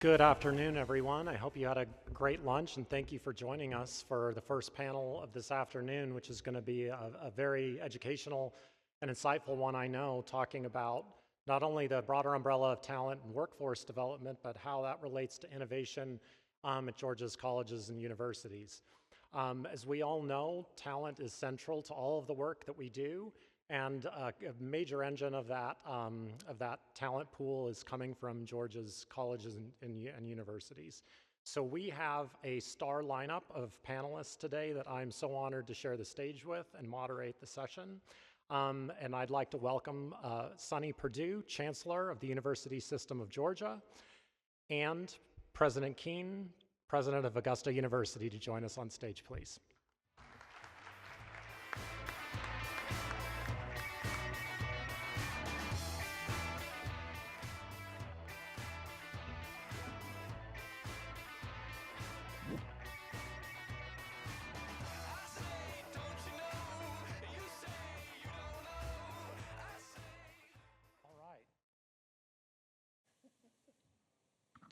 Good afternoon, everyone. I hope you had a great lunch, and thank you for joining us for the first panel of this afternoon, which is going to be a very educational and insightful one, I know, talking about not only the broader umbrella of talent and workforce development, but how that relates to innovation at Georgia's colleges and universities. As we all know, talent is central to all of the work that we do, and a major engine of that talent pool is coming from Georgia's colleges and universities. So we have a star lineup of panelists today that I'm so honored to share the stage with and moderate the session. And I'd like to welcome Sonny Perdue, Chancellor of the University System of Georgia, and President Keene, President of Augusta University, to join us on stage, please.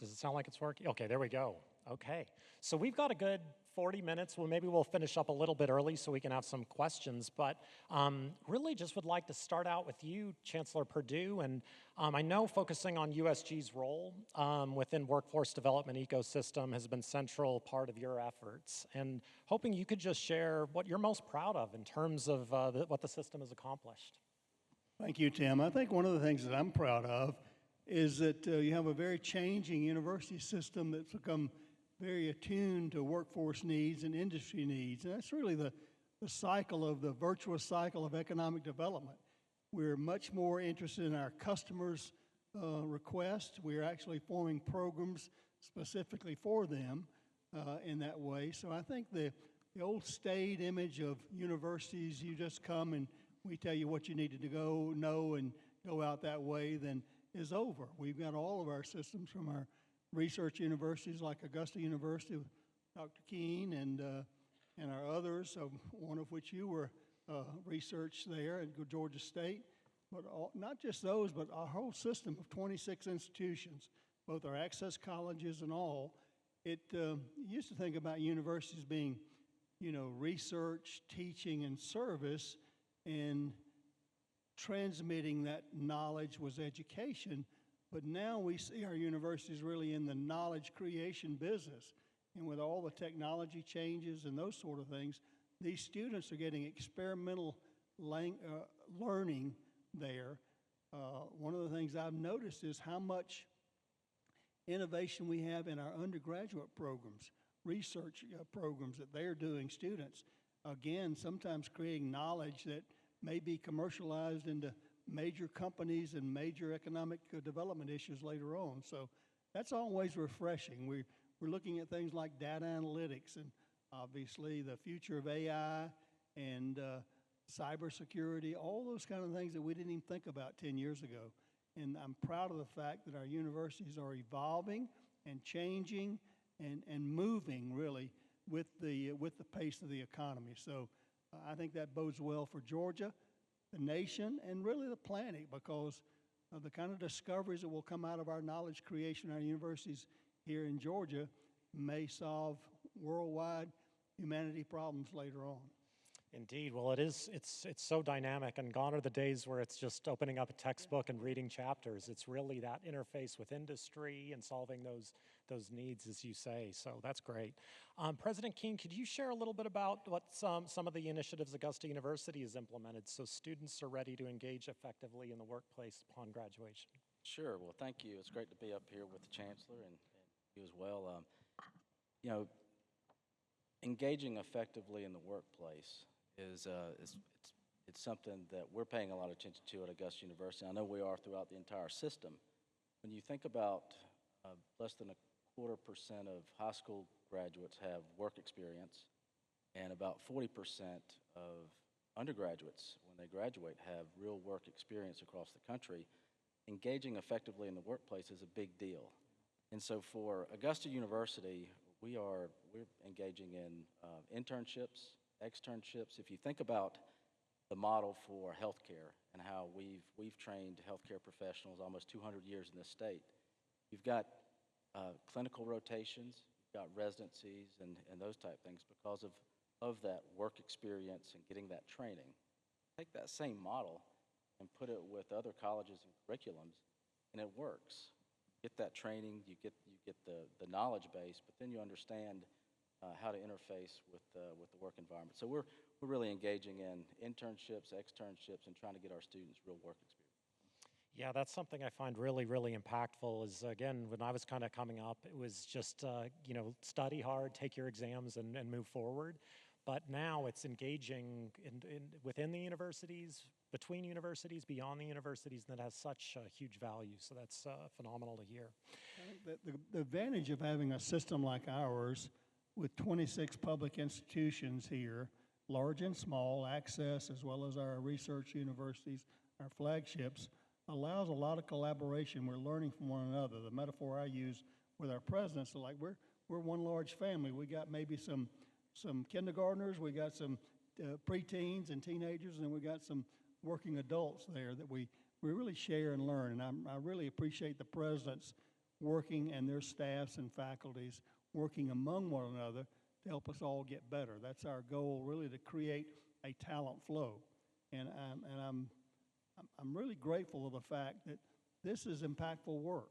Does it sound like it's working? Okay, there we go. Okay, so we've got a good 40 minutes. Well, maybe we'll finish up a little bit early so we can have some questions, but really just would like to start out with you, Chancellor Perdue, and I know focusing on USG's role within workforce development ecosystem has been central part of your efforts, and hoping you could just share what you're most proud of in terms of what the system has accomplished. Thank you, Tim. I think one of the things that I'm proud of is that you have a very changing university system that's become very attuned to workforce needs and industry needs. And that's really the cycle of the virtuous cycle of economic development. We're much more interested in our customers' requests. We're actually forming programs specifically for them in that way. So I think the old staid image of universities, you just come and we tell you what you needed to know and go out that way, then is over. We've got all of our systems from our research universities like Augusta University with Dr. Keene and our others, one of which you were research there at Georgia State, but not just those, but our whole system of 26 institutions, both our access colleges and all. It used to think about universities being, research, teaching, and service, and transmitting that knowledge was education, but now we see our universities really in the knowledge creation business. And with all the technology changes and those sort of things, these students are getting experimental learning there. One of the things I've noticed is how much innovation we have in our undergraduate programs, research programs that they're doing, students. Again, sometimes creating knowledge that may be commercialized into major companies and major economic development issues later on. So that's always refreshing. We're looking at things like data analytics and obviously the future of AI and cybersecurity, all those kind of things that we didn't even think about 10 years ago. And I'm proud of the fact that our universities are evolving and changing and moving really with the pace of the economy. So I think that bodes well for Georgia, the nation, and really the planet, because of the kind of discoveries that will come out of our knowledge creation, our universities here in Georgia may solve worldwide humanity problems later on. Indeed. Well, it's so dynamic, and gone are the days where it's just opening up a textbook and reading chapters. It's really that interface with industry and solving those needs, as you say. So that's great. President Keene, could you share a little bit about what some of the initiatives Augusta University has implemented so students are ready to engage effectively in the workplace upon graduation? Sure. Well, thank you. It's great to be up here with the Chancellor and you as well. Engaging effectively in the workplace it's something that we're paying a lot of attention to at Augusta University. I know we are throughout the entire system. When you think about less than 0.25% of high school graduates have work experience, and about 40% of undergraduates, when they graduate, have real work experience across the country, engaging effectively in the workplace is a big deal. And so for Augusta University, we're engaging in internships, externships. If you think about the model for healthcare and how we've trained healthcare professionals almost 200 years in this state, you've got clinical rotations, you've got residencies and those type things because of that work experience and getting that training. Take that same model and put it with other colleges and curriculums, and it works. Get that training, you get the knowledge base, but then you understand how to interface with the work environment. So we're really engaging in internships, externships, and trying to get our students real work experience. Yeah, that's something I find really, really impactful is, again, when I was kind of coming up, it was just, study hard, take your exams, and move forward. But now it's engaging within the universities, between universities, beyond the universities, and that has such huge value. So that's phenomenal to hear. I think that the advantage of having a system like ours with 26 public institutions here, large and small, access, as well as our research universities, our flagships, allows a lot of collaboration. We're learning from one another. The metaphor I use with our presidents, like we're one large family. We got maybe some kindergartners, we got some preteens and teenagers, and we got some working adults there that we really share and learn. And I really appreciate the presidents working and their staffs and faculties working among one another to help us all get better. That's our goal, really, to create a talent flow. And I'm really grateful of the fact that this is impactful work.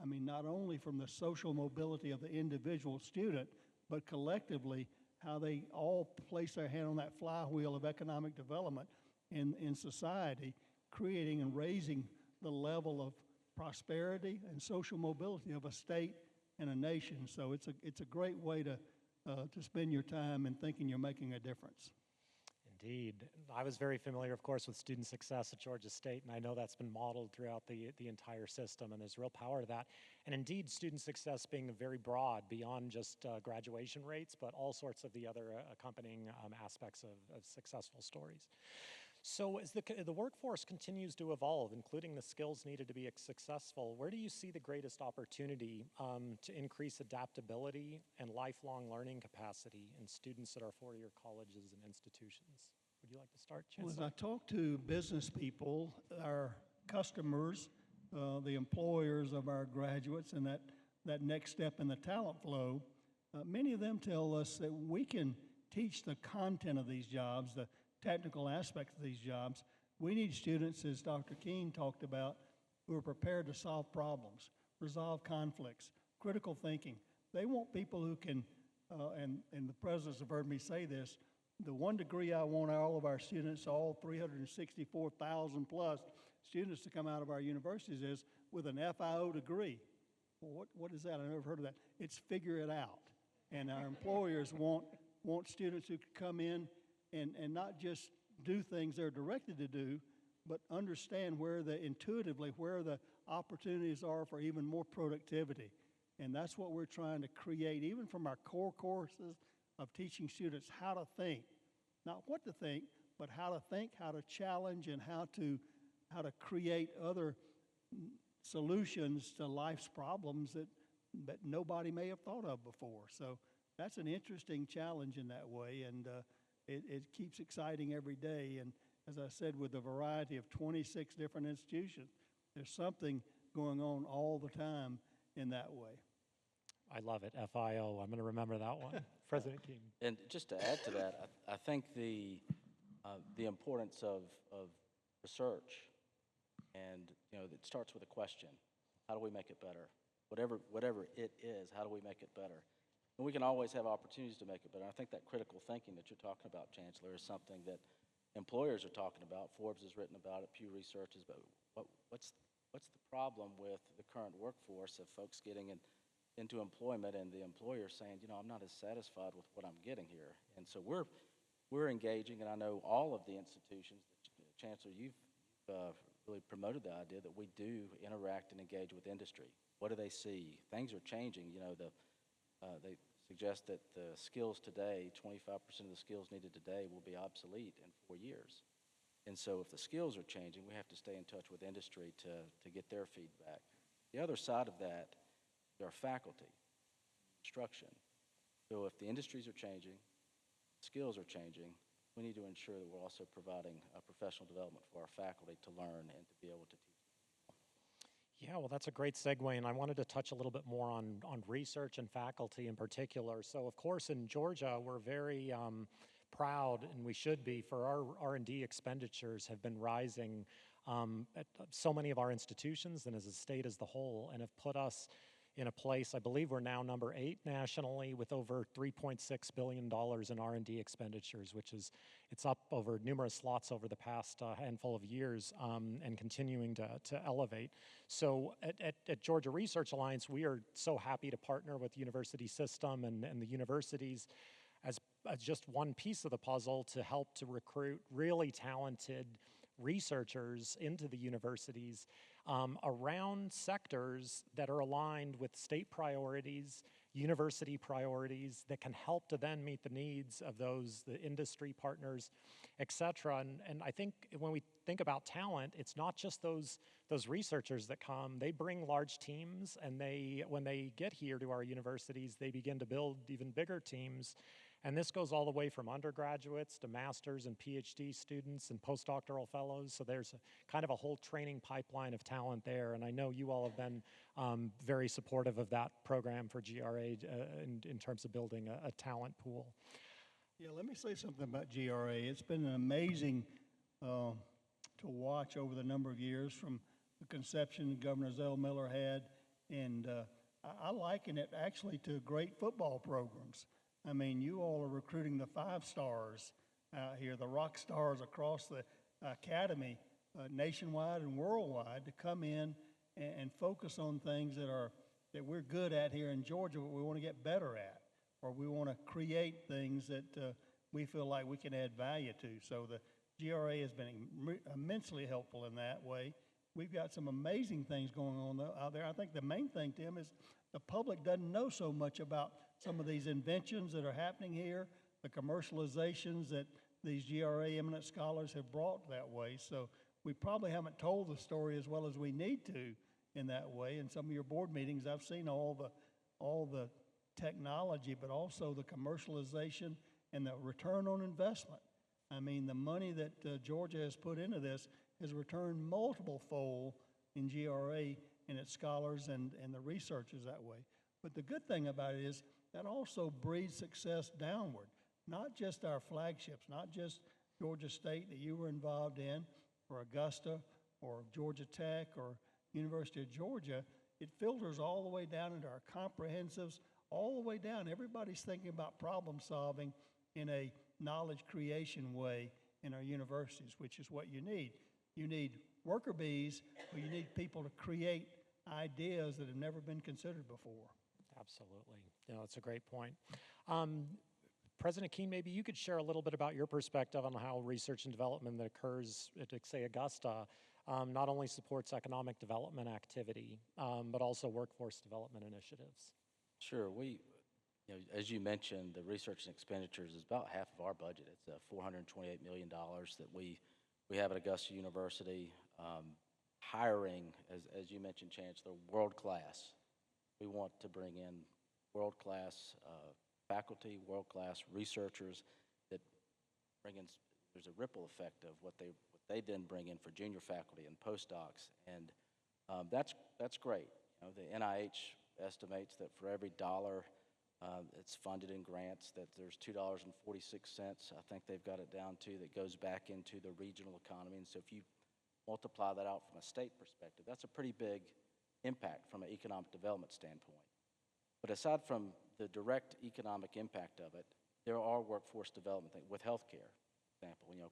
I mean, not only from the social mobility of the individual student, but collectively how they all place their hand on that flywheel of economic development in society, creating and raising the level of prosperity and social mobility of a state and a nation. So it's a great way to spend your time and thinking you're making a difference. Indeed. I was very familiar, of course, with student success at Georgia State, and I know that's been modeled throughout the entire system, and there's real power to that. And indeed, student success being very broad, beyond just graduation rates, but all sorts of the other accompanying aspects of successful stories. So as the workforce continues to evolve, including the skills needed to be successful, where do you see the greatest opportunity to increase adaptability and lifelong learning capacity in students at our four-year colleges and institutions? Would you like to start, Chancellor? Well, as I talk to business people, our customers, the employers of our graduates, and that next step in the talent flow, many of them tell us that we can teach the content of these jobs, the technical aspects of these jobs. We need students, as Dr. King talked about, who are prepared to solve problems, resolve conflicts, critical thinking. They want people who can, and the presidents have heard me say this, the one degree I want all of our students, all 364,000 plus students to come out of our universities is with an FIO degree. Well, what is that? I never heard of that. It's figure it out. And our employers want students who can come in and not just do things they're directed to do, but understand intuitively where the opportunities are for even more productivity. And that's what we're trying to create, even from our core courses of teaching students how to think, not what to think, but how to think, how to challenge, and how to create other solutions to life's problems that nobody may have thought of before. So that's an interesting challenge in that way, and it keeps exciting every day. And as I said, with a variety of 26 different institutions, there's something going on all the time in that way. I love it, FIO. I'm going to remember that one. President King. And just to add to that, I think the importance of research, and it starts with a question: how do we make it better? Whatever it is, how do we make it better? And we can always have opportunities to make it better. I think that critical thinking that you're talking about, Chancellor, is something that employers are talking about. Forbes has written about it. Pew Research is about what's the problem with the current workforce of folks getting into employment and the employer saying, I'm not as satisfied with what I'm getting here. And so we're engaging, and I know all of the institutions, Chancellor, you've really promoted the idea that we do interact and engage with industry. What do they see? Things are changing. They suggest that the skills today, 25% of the skills needed today will be obsolete in 4 years. And so if the skills are changing, we have to stay in touch with industry to get their feedback. The other side of that is our faculty, instruction. So if the industries are changing, skills are changing, we need to ensure that we're also providing professional development for our faculty to learn and to be able to teach. Yeah, well, that's a great segue, and I wanted to touch a little bit more on research and faculty in particular. So, of course, in Georgia, we're very proud, and we should be, for our R&D expenditures have been rising at so many of our institutions and as a state as the whole, and have put us in a place. I believe we're now number 8 nationally with over $3.6 billion in R&D expenditures, which is, it's up over numerous slots over the past handful of years and continuing to elevate. So at Georgia Research Alliance, we are so happy to partner with the university system and the universities as just one piece of the puzzle to help to recruit really talented researchers into the universities around sectors that are aligned with state priorities, university priorities that can help to then meet the needs of the industry partners, et cetera. And I think when we think about talent, it's not just those researchers that come. They bring large teams, and when they get here to our universities, they begin to build even bigger teams. And this goes all the way from undergraduates to master's and PhD students and postdoctoral fellows. So there's kind of a whole training pipeline of talent there. And I know you all have been very supportive of that program for GRA in terms of building a talent pool. Yeah, let me say something about GRA. It's been amazing to watch over the number of years from the conception Governor Zell Miller had. And I liken it actually to great football programs. I mean, you all are recruiting the 5 stars out here, the rock stars across the academy, nationwide and worldwide, to come in and focus on things that we're good at here in Georgia, but we want to get better at, or we want to create things that we feel like we can add value to. So the GRA has been immensely helpful in that way. We've got some amazing things going on out there. I think the main thing, Tim, is the public doesn't know so much about some of these inventions that are happening here, the commercializations that these GRA eminent scholars have brought that way. So we probably haven't told the story as well as we need to in that way. In some of your board meetings, I've seen all the technology, but also the commercialization and the return on investment. I mean, the money that Georgia has put into this has returned multiple fold in GRA and its scholars and the researchers that way. But the good thing about it is that also breeds success downward, not just our flagships, not just Georgia State that you were involved in, or Augusta, or Georgia Tech, or University of Georgia. It filters all the way down into our comprehensives, all the way down. Everybody's thinking about problem solving in a knowledge creation way in our universities, which is what you need. You need worker bees, but you need people to create ideas that have never been considered before. Absolutely. Yeah, that's a great point. President Keene, maybe you could share a little bit about your perspective on how research and development that occurs at, say, Augusta not only supports economic development activity, but also workforce development initiatives. Sure. As you mentioned, the research and expenditures is about half of our budget. It's $428 million that we have at Augusta University. Hiring, as you mentioned, Chancellor, world-class. We want to bring in world-class faculty, world-class researchers that bring in, there's a ripple effect of what they then bring in for junior faculty and postdocs, and that's great. The NIH estimates that for every dollar it's funded in grants, that there's $2.46, I think they've got it down to, that goes back into the regional economy. And so if you multiply that out from a state perspective, that's a pretty big impact from an economic development standpoint. But aside from the direct economic impact of it, there are workforce development things with healthcare. For example,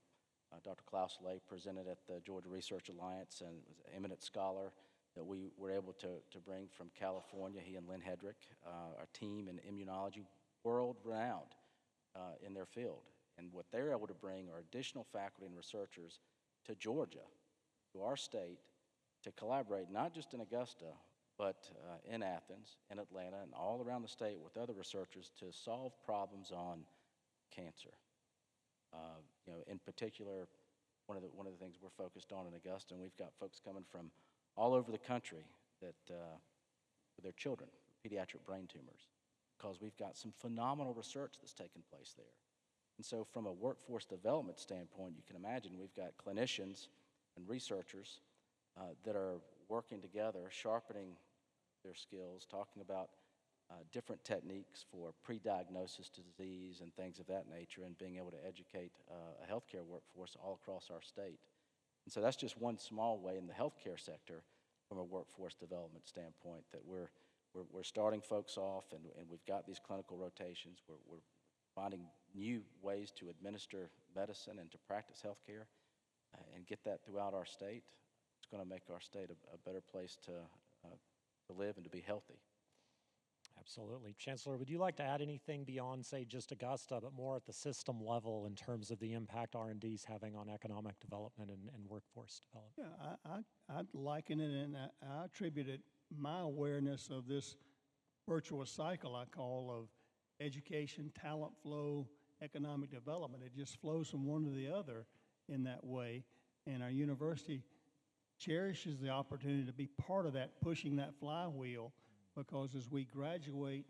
Dr. Klaus Lay presented at the Georgia Research Alliance and was an eminent scholar that we were able to bring from California, he and Lynn Hedrick, our team in immunology, world-renowned in their field. And what they're able to bring are additional faculty and researchers to Georgia, to our state, to collaborate not just in Augusta, but in Athens, in Atlanta, and all around the state with other researchers to solve problems on cancer. In particular, one of the things we're focused on in Augusta, and we've got folks coming from all over the country that with their children, pediatric brain tumors, because we've got some phenomenal research that's taking place there. And so from a workforce development standpoint, you can imagine we've got clinicians and researchers that are working together, sharpening their skills, talking about different techniques for pre-diagnosis to disease and things of that nature, and being able to educate a healthcare workforce all across our state. And so that's just one small way in the healthcare sector from a workforce development standpoint that we're starting folks off, and we've got these clinical rotations. We're finding new ways to administer medicine and to practice healthcare and get that throughout our state. It's going to make our state a better place to live and to be healthy. Absolutely. Chancellor, would you like to add anything beyond, say, just Augusta, but more at the system level in terms of the impact R&D is having on economic development and workforce development? Yeah, I'd liken it, and I attributed my awareness of this virtuous cycle I call of education, talent flow, economic development. It just flows from one to the other in that way. And our university cherishes the opportunity to be part of that, pushing that flywheel, because as we graduate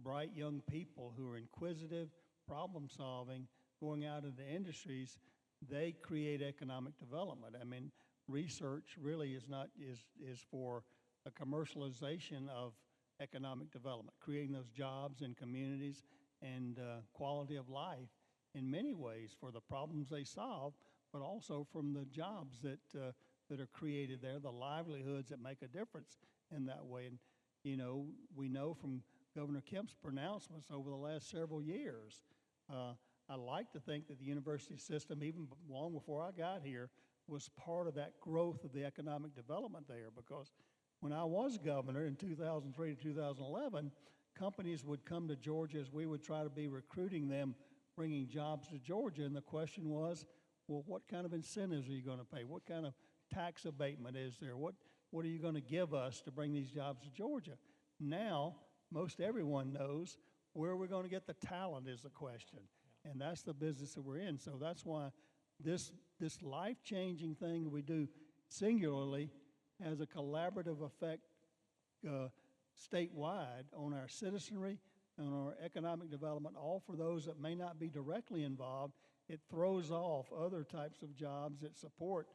bright young people who are inquisitive, problem solving, going out into industries, they create economic development. I mean, research really is for a commercialization of economic development, creating those jobs in communities and quality of life in many ways for the problems they solve, but also from the jobs that are created there, the livelihoods that make a difference in that way. And, you know, we know from Governor Kemp's pronouncements over the last several years, I like to think that the university system, even long before I got here, was part of that growth of the economic development there, because when I was governor in 2003 to 2011, companies would come to Georgia as we would try to be recruiting them, bringing jobs to Georgia, and the question was, well, what kind of incentives are you going to pay? What kind of tax abatement is there? What are you going to give us to bring these jobs to Georgia? Now, most everyone knows where we're going to get the talent is the question, and that's the business that we're in. So that's why this life-changing thing we do singularly has a collaborative effect statewide on our citizenry and our economic development, all for those that may not be directly involved. It throws off other types of jobs that support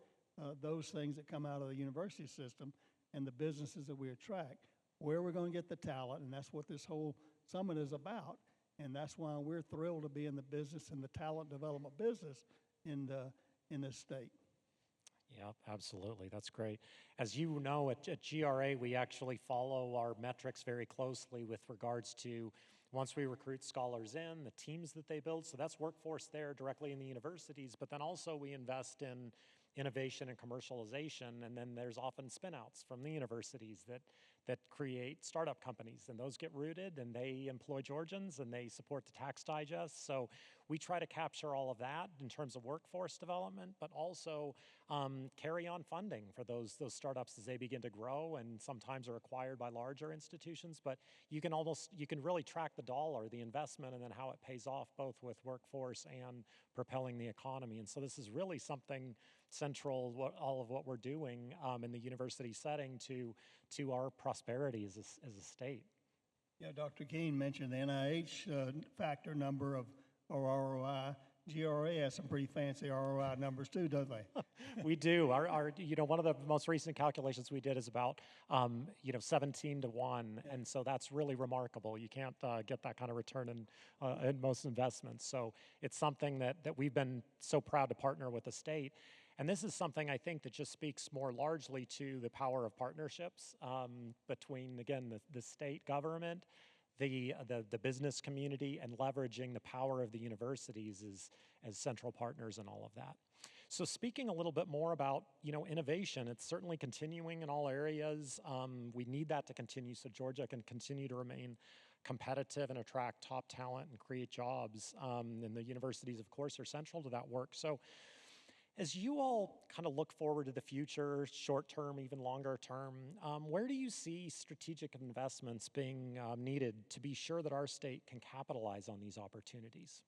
those things that come out of the university system and the businesses that we attract. Where we're going to get the talent, and that's what this whole summit is about, and that's why we're thrilled to be in the business and the talent development business in this state. Yeah, absolutely. That's great. As you know, at GRA, we actually follow our metrics very closely with regards to once we recruit scholars in, the teams that they build. So that's workforce there directly in the universities, but then also we invest in innovation and commercialization, and then there's often spin-outs from the universities that create startup companies, and those get rooted, and they employ Georgians, and they support the tax digest. So we try to capture all of that in terms of workforce development, but also carry on funding for those startups as they begin to grow, and sometimes are acquired by larger institutions. But you can really track the dollar, the investment, and then how it pays off, both with workforce and propelling the economy. And so this is really something central, all of what we're doing in the university setting to our prosperity as a state. Yeah, Dr. Keene mentioned the NIH factor number of ROI. GRA has some pretty fancy ROI numbers too, don't they? We do. Our one of the most recent calculations we did is about 17 to 1, and so that's really remarkable. You can't get that kind of return in most investments. So it's something that we've been so proud to partner with the state. And this is something I think that just speaks more largely to the power of partnerships between, again, the state government, the business community, and leveraging the power of the universities as central partners in all of that. So speaking a little bit more about innovation, it's certainly continuing in all areas. We need that to continue so Georgia can continue to remain competitive and attract top talent and create jobs. And the universities, of course, are central to that work. So as you all kind of look forward to the future, short term, even longer term, where do you see strategic investments being needed to be sure that our state can capitalize on these opportunities?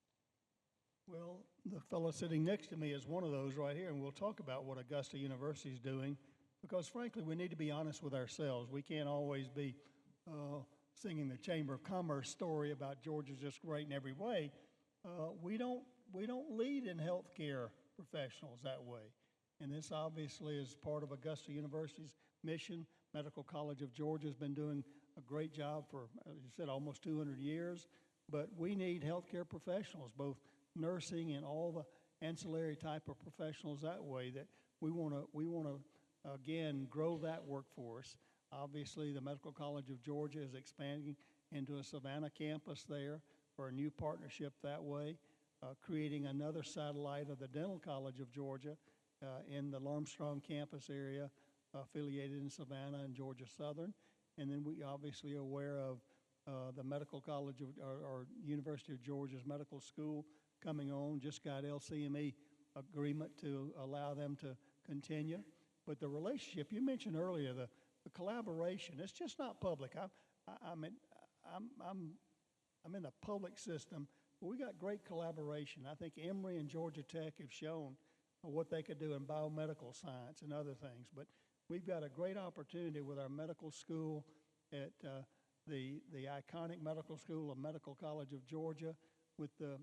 Well, the fellow sitting next to me is one of those right here, and we'll talk about what Augusta University is doing, because frankly, we need to be honest with ourselves. We can't always be singing the Chamber of Commerce story about Georgia's just great in every way. We don't lead in healthcare professionals that way. And this obviously is part of Augusta University's mission. Medical College of Georgia has been doing a great job for, as you said, almost 200 years. But we need healthcare professionals, both nursing and all the ancillary type of professionals that way, that we want to again grow that workforce. Obviously, the Medical College of Georgia is expanding into a Savannah campus there for a new partnership that way, creating another satellite of the Dental College of Georgia in the Armstrong campus area, affiliated in Savannah and Georgia Southern. And then we obviously are aware of the Medical College of, or University of Georgia's Medical School coming on, just got LCME agreement to allow them to continue. But the relationship, you mentioned earlier, the collaboration, it's just not public. I'm in the public system, but we got great collaboration. I think Emory and Georgia Tech have shown what they could do in biomedical science and other things. But we've got a great opportunity with our medical school at the iconic medical school of Medical College of Georgia, with the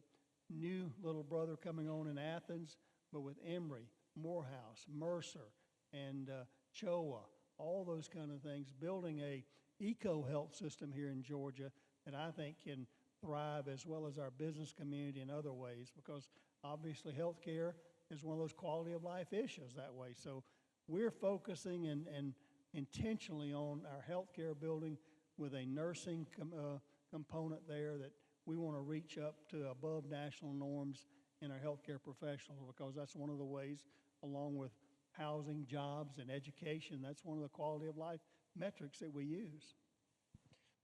new little brother coming on in Athens, but with Emory, Morehouse, Mercer, and CHOA, all those kind of things, building a eco-health system here in Georgia that I think can thrive, as well as our business community in other ways, because obviously healthcare is one of those quality of life issues that way. So we're focusing and intentionally on our healthcare building with a nursing component there, that we want to reach up to above national norms in our healthcare professionals, because that's one of the ways, along with housing, jobs, and education, that's one of the quality of life metrics that we use.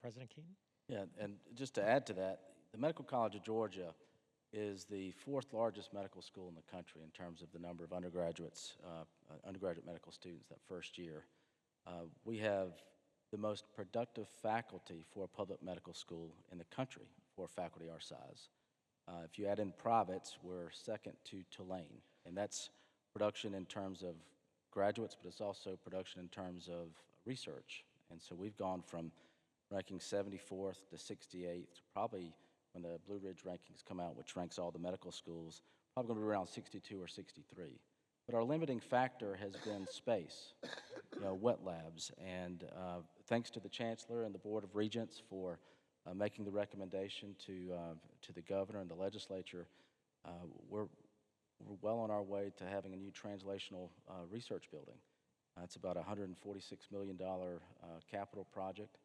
President Keaton? Yeah, and just to add to that, the Medical College of Georgia is the fourth largest medical school in the country in terms of the number of undergraduates, undergraduate medical students that first year. We have the most productive faculty for a public medical school in the country for faculty our size. If you add in privates, we're second to Tulane, and that's production in terms of graduates, but it's also production in terms of research. And so we've gone from ranking 74th to 68th, probably when the Blue Ridge rankings come out, which ranks all the medical schools, probably going to be around 62 or 63. But our limiting factor has been space, wet labs, and thanks to the Chancellor and the Board of Regents for making the recommendation to the governor and the legislature, we're well on our way to having a new translational research building. It's about a $146 million capital project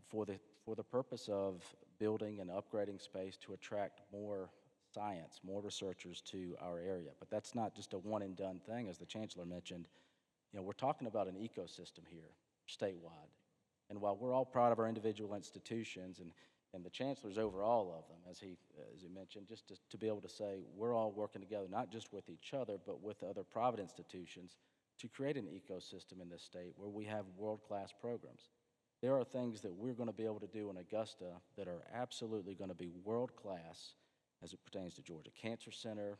for the purpose of building and upgrading space to attract more science, more researchers to our area. But that's not just a one-and-done thing, as the Chancellor mentioned. We're talking about an ecosystem here, statewide. And while we're all proud of our individual institutions, and the Chancellor's over all of them, as he mentioned, just to be able to say we're all working together, not just with each other, but with other private institutions, to create an ecosystem in this state where we have world-class programs. There are things that we're going to be able to do in Augusta that are absolutely going to be world-class as it pertains to Georgia Cancer Center,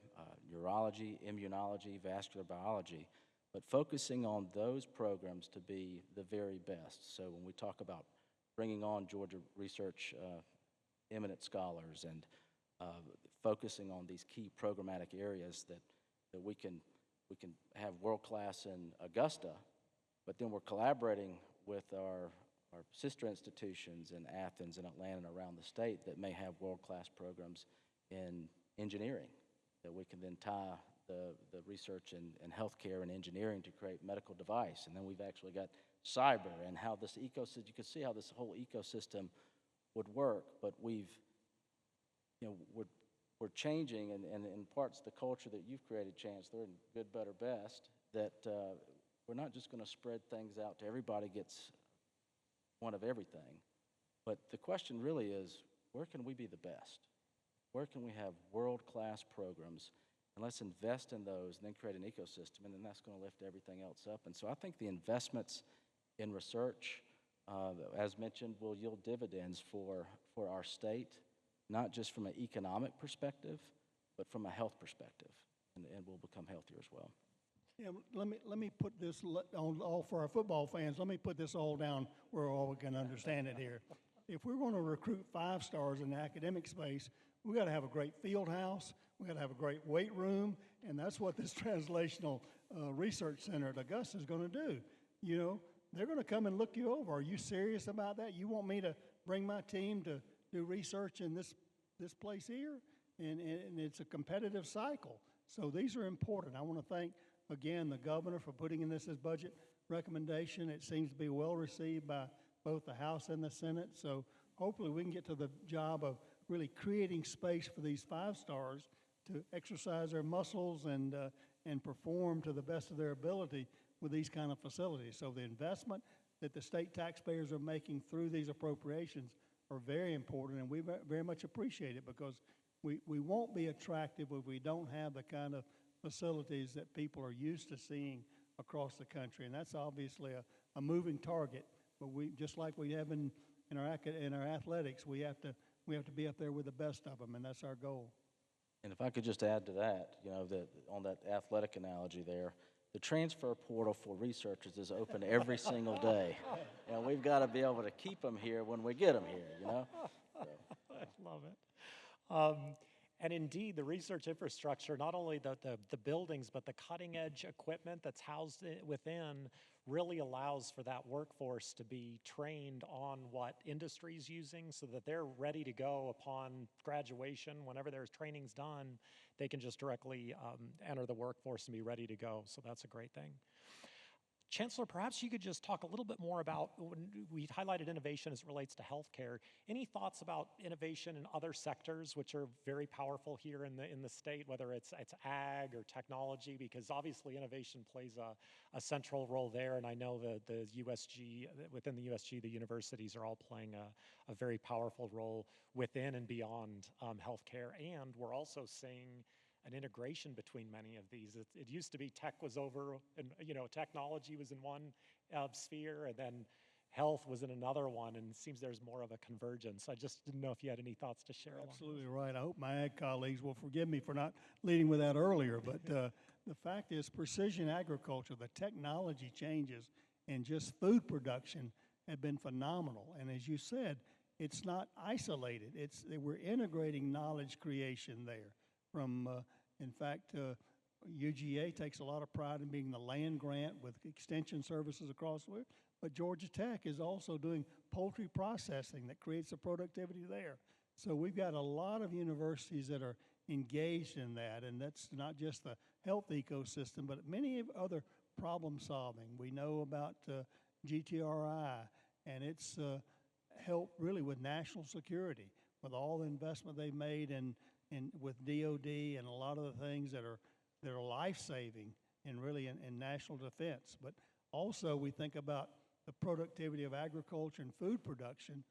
neurology, immunology, vascular biology, but focusing on those programs to be the very best. So when we talk about bringing on Georgia research eminent scholars and focusing on these key programmatic areas that we can have world-class in Augusta, but then we're collaborating with our sister institutions in Athens and Atlanta and around the state that may have world-class programs in engineering, that we can then tie the research in healthcare and engineering to create medical device. And then we've actually got cyber and how this ecosystem, you can see how this whole ecosystem would work, but we're changing, and in parts the culture that you've created, Chancellor, and good, better, best, that we're not just going to spread things out to everybody gets one of everything. But the question really is, where can we be the best? Where can we have world-class programs? And let's invest in those and then create an ecosystem, and then that's going to lift everything else up. And so I think the investments in research, as mentioned, will yield dividends for our state, not just from an economic perspective, but from a health perspective, and we'll become healthier as well. Yeah, let me put this on all for our football fans. Let me put this all down where all we can understand it here. if we're going to recruit 5 stars in the academic space, we got to have a great field house, we got to have a great weight room, and that's what this translational research center at Augusta is going to do. You know, they're going to come and look you over. Are you serious about that? You want me to bring my team to do research in this place here? And it's a competitive cycle. So these are important. I want to thank, again, the governor for putting in this as budget recommendation. It seems to be well received by both the House and the Senate. So hopefully we can get to the job of really creating space for these 5 stars to exercise their muscles and perform to the best of their ability with these kind of facilities. So the investment that the state taxpayers are making through these appropriations are very important, and we very much appreciate it, because we won't be attractive if we don't have the kind of facilities that people are used to seeing across the country. And that's obviously a moving target, but we, just like we have in our athletics, we have to be up there with the best of them, and that's our goal. And if I could just add to that, you know, on that athletic analogy there, the transfer portal for researchers is open every single day. And we've got to be able to keep them here when we get them here, you know? So. I love it. And indeed, the research infrastructure, not only the buildings, but the cutting edge equipment that's housed within really allows for that workforce to be trained on what industry's using, so that they're ready to go upon graduation. Whenever their training's done, they can just directly enter the workforce and be ready to go. So that's a great thing. Chancellor, perhaps you could just talk a little bit more about, when we highlighted innovation as it relates to healthcare. Any thoughts about innovation in other sectors which are very powerful here in the state, whether it's ag or technology, because obviously innovation plays a central role there, and I know the USG, within the USG, the universities are all playing a very powerful role within and beyond healthcare, and we're also seeing an integration between many of these. It used to be tech was over, and technology was in one sphere, and then health was in another one, and it seems there's more of a convergence. I just didn't know if you had any thoughts to share. Absolutely right. I hope my ag colleagues will forgive me for not leading with that earlier, but the fact is precision agriculture, the technology changes, and just food production have been phenomenal. And as you said, it's not isolated. We're integrating knowledge creation there. From, in fact, UGA takes a lot of pride in being the land grant with extension services across the world, but Georgia Tech is also doing poultry processing that creates the productivity there. So we've got a lot of universities that are engaged in that, and that's not just the health ecosystem, but many other problem solving. We know about GTRI, and it's helped really with national security, with all the investment they've made in with DOD and a lot of the things that are life-saving and really in national defense. But also we think about the productivity of agriculture and food production.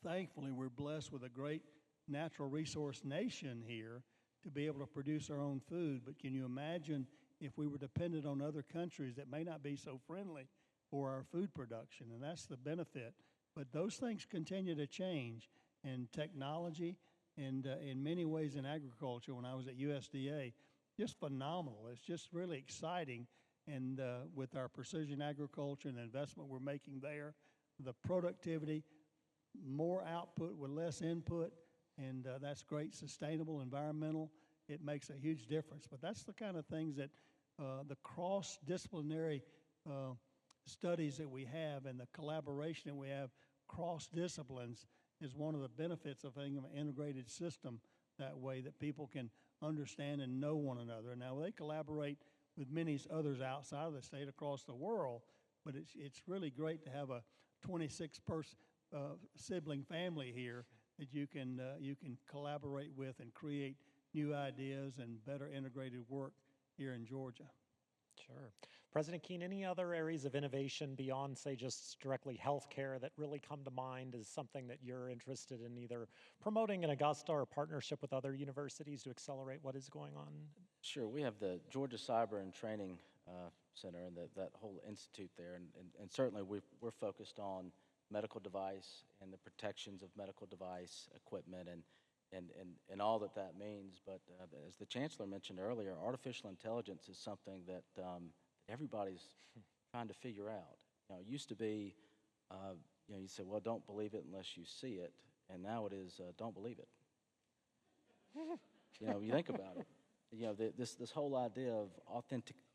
Thankfully, we're blessed with a great natural resource nation here to be able to produce our own food. But can you imagine if we were dependent on other countries that may not be so friendly for our food production? And that's the benefit. But those things continue to change, and technology, and in many ways in agriculture, when I was at USDA, just phenomenal. It's just really exciting. And with our precision agriculture and the investment we're making there, the productivity, more output with less input, and that's great, sustainable, environmental. It makes a huge difference. But that's the kind of things that the cross-disciplinary studies that we have and the collaboration that we have cross disciplines is one of the benefits of having an integrated system that way, that people can understand and know one another. Now, they collaborate with many others outside of the state across the world, but it's really great to have a 26-person sibling family here that you can collaborate with and create new ideas and better integrated work here in Georgia. Sure. President Keene, any other areas of innovation beyond, say, just directly healthcare that really come to mind as something that you're interested in either promoting in Augusta or partnership with other universities to accelerate what is going on? Sure. We have the Georgia Cyber and Training Center and that whole institute there, and certainly we're focused on medical device and the protections of medical device equipment and all that means. But as the Chancellor mentioned earlier, artificial intelligence is something that everybody's trying to figure out. You know, it used to be you say, well, don't believe it unless you see it, and now it is, don't believe it. You think about it. This whole idea of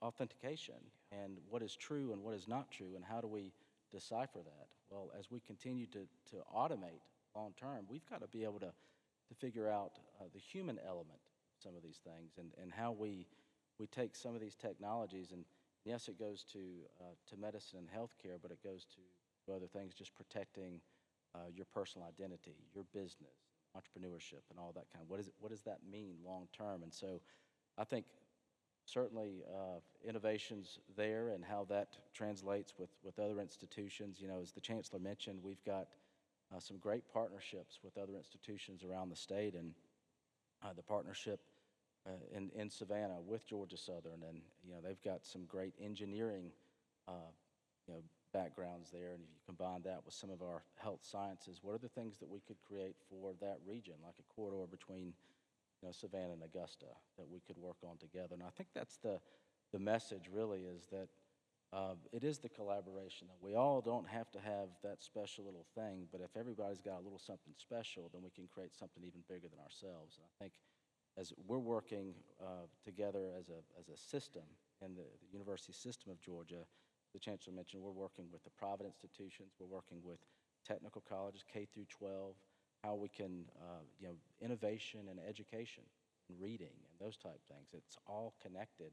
authentication and what is true and what is not true, and how do we decipher that? Well, as we continue to automate long term, we've got to be able to figure out the human element of some of these things, and how we take some of these technologies, and yes, it goes to medicine and healthcare, but it goes to other things, just protecting your personal identity, your business, entrepreneurship, and all that kind of, what does that mean long term? And so I think certainly innovations there, and how that translates with other institutions. As the Chancellor mentioned, we've got some great partnerships with other institutions around the state, and the partnership in Savannah with Georgia Southern, and they've got some great engineering backgrounds there, and if you combine that with some of our health sciences, what are the things that we could create for that region, like a corridor between Savannah and Augusta, that we could work on together? And I think that's the message really, is that it is the collaboration, that we all don't have to have that special little thing, but if everybody's got a little something special, then we can create something even bigger than ourselves. And I think as we're working together as a system in the university system of Georgia, the Chancellor mentioned, we're working with the private institutions, we're working with technical colleges, K through 12, how we can, innovation and education and reading and those type things. It's all connected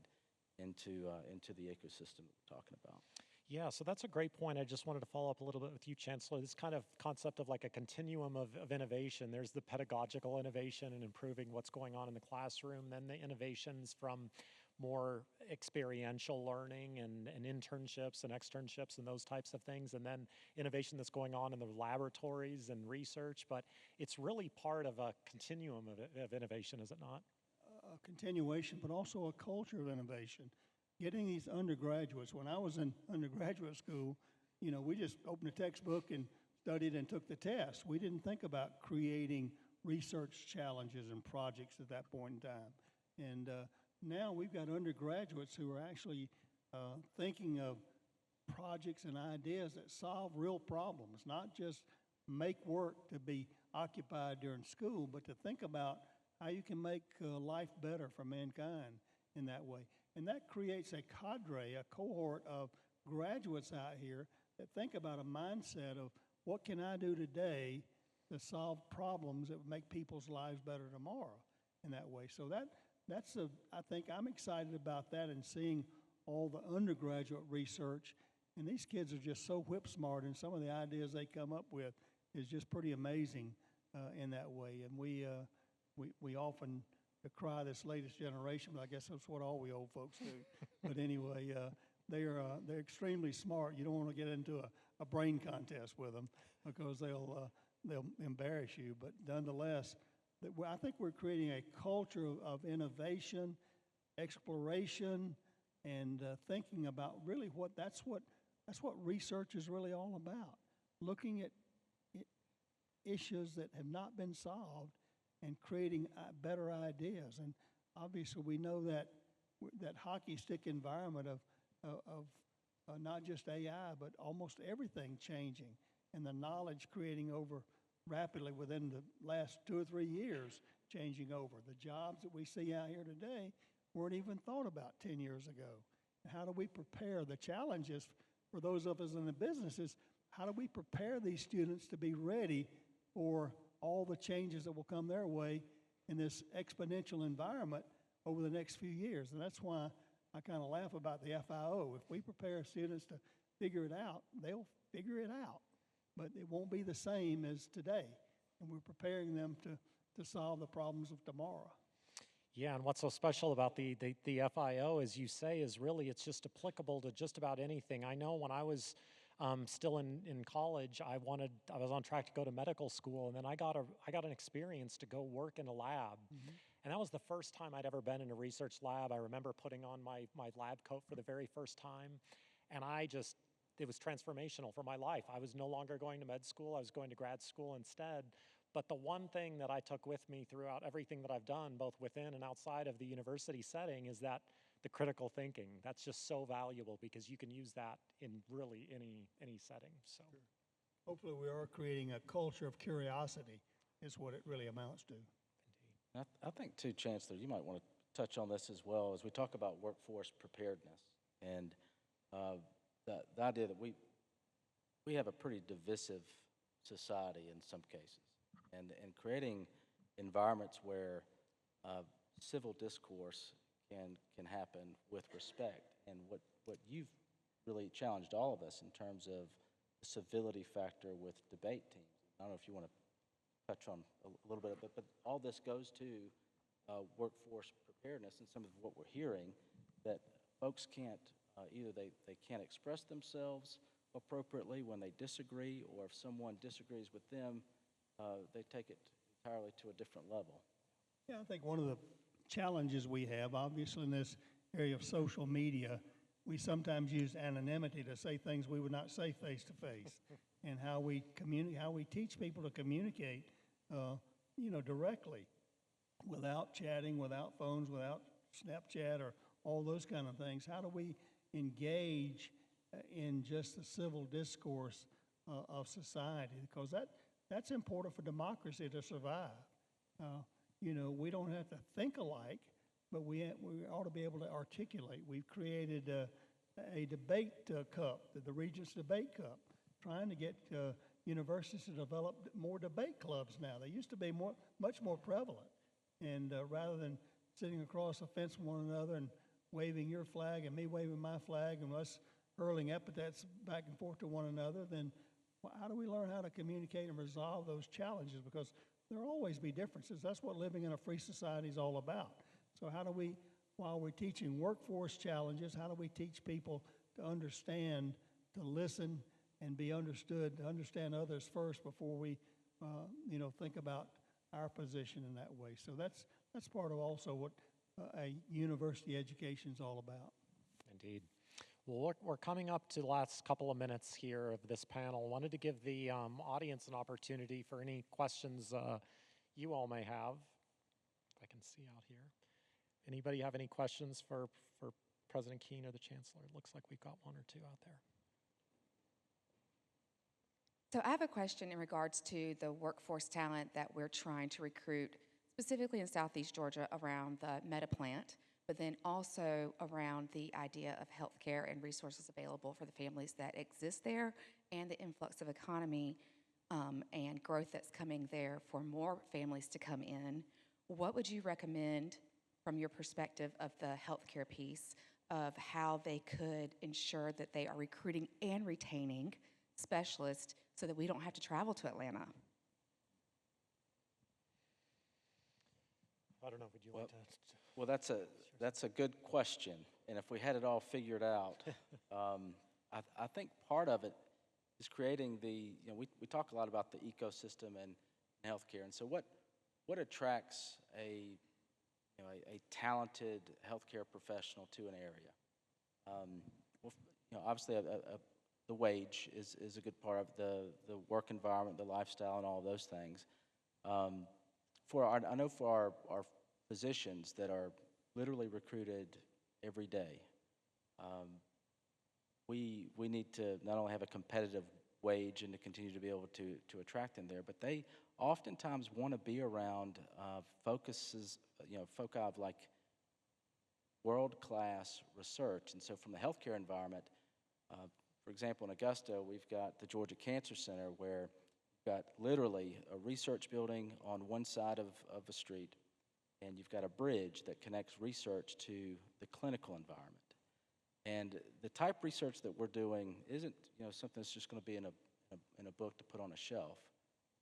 into the ecosystem that we're talking about. Yeah, so that's a great point. I just wanted to follow up a little bit with you, Chancellor. This kind of concept of like a continuum of innovation. There's the pedagogical innovation and improving what's going on in the classroom, then the innovations from more experiential learning and internships and externships and those types of things, and then innovation that's going on in the laboratories and research. But it's really part of a continuum of innovation, is it not? A continuation, but also a culture of innovation. Getting these undergraduates, when I was in undergraduate school, we just opened a textbook and studied and took the test. We didn't think about creating research challenges and projects at that point in time. And now we've got undergraduates who are actually thinking of projects and ideas that solve real problems, not just make work to be occupied during school, but to think about how you can make life better for mankind in that way. And that creates a cadre, a cohort of graduates out here that think about a mindset of what can I do today to solve problems that would make people's lives better tomorrow in that way. So I think I'm excited about that, and seeing all the undergraduate research. And these kids are just so whip smart, and some of the ideas they come up with is just pretty amazing in that way. And we often decry this latest generation, but I guess that's what all we old folks do. But anyway, they're extremely smart. You don't want to get into a brain contest with them, because they'll embarrass you. But nonetheless, I think we're creating a culture of innovation, exploration, and thinking about really that's what research is really all about. Looking at issues that have not been solved and creating better ideas. And obviously, we know that hockey stick environment of not just AI, but almost everything changing, and the knowledge creating over rapidly within the last 2 or 3 years, changing over. The jobs that we see out here today weren't even thought about 10 years ago. And how do we prepare? The challenges for those of us in the businesses, how do we prepare these students to be ready for all the changes that will come their way in this exponential environment over the next few years? And that's why I kind of laugh about the FIO. If we prepare students to figure it out, they'll figure it out. But it won't be the same as today. And we're preparing them to solve the problems of tomorrow. Yeah, and what's so special about the FIO, as you say, is really it's just applicable to just about anything. I know when I was still in college, I was on track to go to medical school, and then I got an experience to go work in a lab. Mm-hmm. And that was the first time I'd ever been in a research lab. I remember putting on my lab coat for the very first time, and it was transformational for my life. I was no longer going to med school. I was going to grad school instead. But the one thing that I took with me throughout everything that I've done, both within and outside of the university setting, is that the critical thinking. That's just so valuable, because you can use that in really any setting. So. hopefully we are creating a culture of curiosity is what it really amounts to. I think too, Chancellor, you might want to touch on this as well as we talk about workforce preparedness and the idea that we have a pretty divisive society in some cases, and creating environments where civil discourse can happen with respect, and what you've really challenged all of us in terms of the civility factor with debate teams. I don't know if you want to touch on a little bit of it, but all this goes to workforce preparedness and some of what we're hearing, that folks can't, either they can't express themselves appropriately when they disagree, or if someone disagrees with them, they take it entirely to a different level. Yeah, I think one of the challenges we have, obviously in this area of social media, we sometimes use anonymity to say things we would not say face to face, and how we teach people to communicate, directly, without chatting, without phones, without Snapchat or all those kind of things. How do we engage in just the civil discourse of society? Because that's important for democracy to survive. We don't have to think alike, but we ought to be able to articulate. We've created a debate cup, the Regents Debate Cup, trying to get universities to develop more debate clubs now. They used to be much more prevalent. And rather than sitting across a fence from one another and waving your flag and me waving my flag and us hurling epithets back and forth to one another, then how do we learn how to communicate and resolve those challenges? Because there will always be differences. That's what living in a free society is all about. So how do we, while we're teaching workforce challenges, how do we teach people to understand, to listen, and be understood, to understand others first before we, think about our position in that way? So that's part of also what a university education is all about. Indeed. Well, we're coming up to the last couple of minutes here of this panel. Wanted to give the audience an opportunity for any questions you all may have. If I can see out here. Anybody have any questions for President Keene or the Chancellor? It looks like we've got one or two out there. So I have a question in regards to the workforce talent that we're trying to recruit, specifically in Southeast Georgia around the Meta plant, but then also around the idea of healthcare and resources available for the families that exist there, and the influx of economy and growth that's coming there for more families to come in. What would you recommend from your perspective of the healthcare piece of how they could ensure that they are recruiting and retaining specialists so that we don't have to travel to Atlanta? I don't know, would you like to? Well, that's a good question, and if we had it all figured out, I think part of it is creating we talk a lot about the ecosystem and healthcare, and so what attracts a talented healthcare professional to an area? Obviously the wage is a good part of the work environment, the lifestyle, and all those things. I know for our physicians that are literally recruited every day, we need to not only have a competitive wage and to continue to be able to attract them there, but they oftentimes want to be around foci of like world-class research. And so from the healthcare environment, for example, in Augusta, we've got the Georgia Cancer Center, where you've got literally a research building on one side of a street, and you've got a bridge that connects research to the clinical environment. And the type of research that we're doing isn't something that's just going to be in a book to put on a shelf.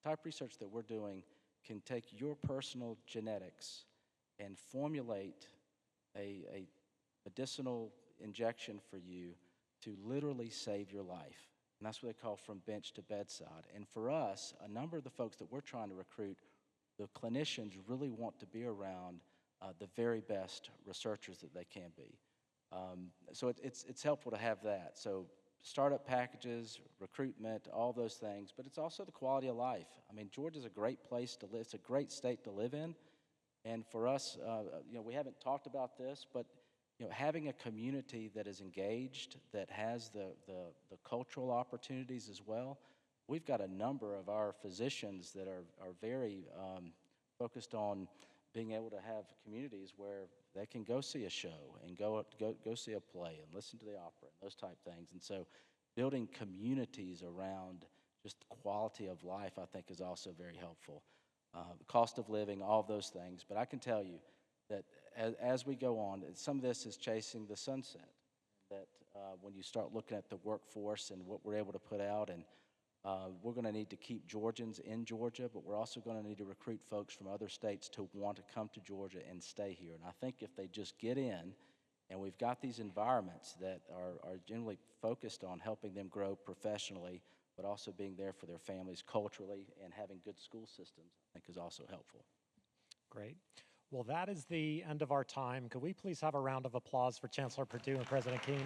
The type of research that we're doing can take your personal genetics and formulate a medicinal injection for you to literally save your life. And that's what they call from bench to bedside. And for us, a number of the folks that we're trying to recruit, the clinicians really want to be around the very best researchers that they can be. So it's helpful to have that. So startup packages, recruitment, all those things, but it's also the quality of life. I mean, Georgia's a great place to live. It's a great state to live in. And for us, we haven't talked about this, but having a community that is engaged, that has the cultural opportunities as well, we've got a number of our physicians that are very focused on being able to have communities where they can go see a show and go see a play and listen to the opera and those type things. And so building communities around just the quality of life, I think, is also very helpful. The cost of living, all of those things. But I can tell you that as we go on, some of this is chasing the sunset. That when you start looking at the workforce and what we're able to put out, and we're going to need to keep Georgians in Georgia, but we're also going to need to recruit folks from other states to want to come to Georgia and stay here. And I think if they just get in, and we've got these environments that are generally focused on helping them grow professionally, but also being there for their families culturally and having good school systems, I think is also helpful. Great. Well, that is the end of our time. Could we please have a round of applause for Chancellor Perdue and President Keene?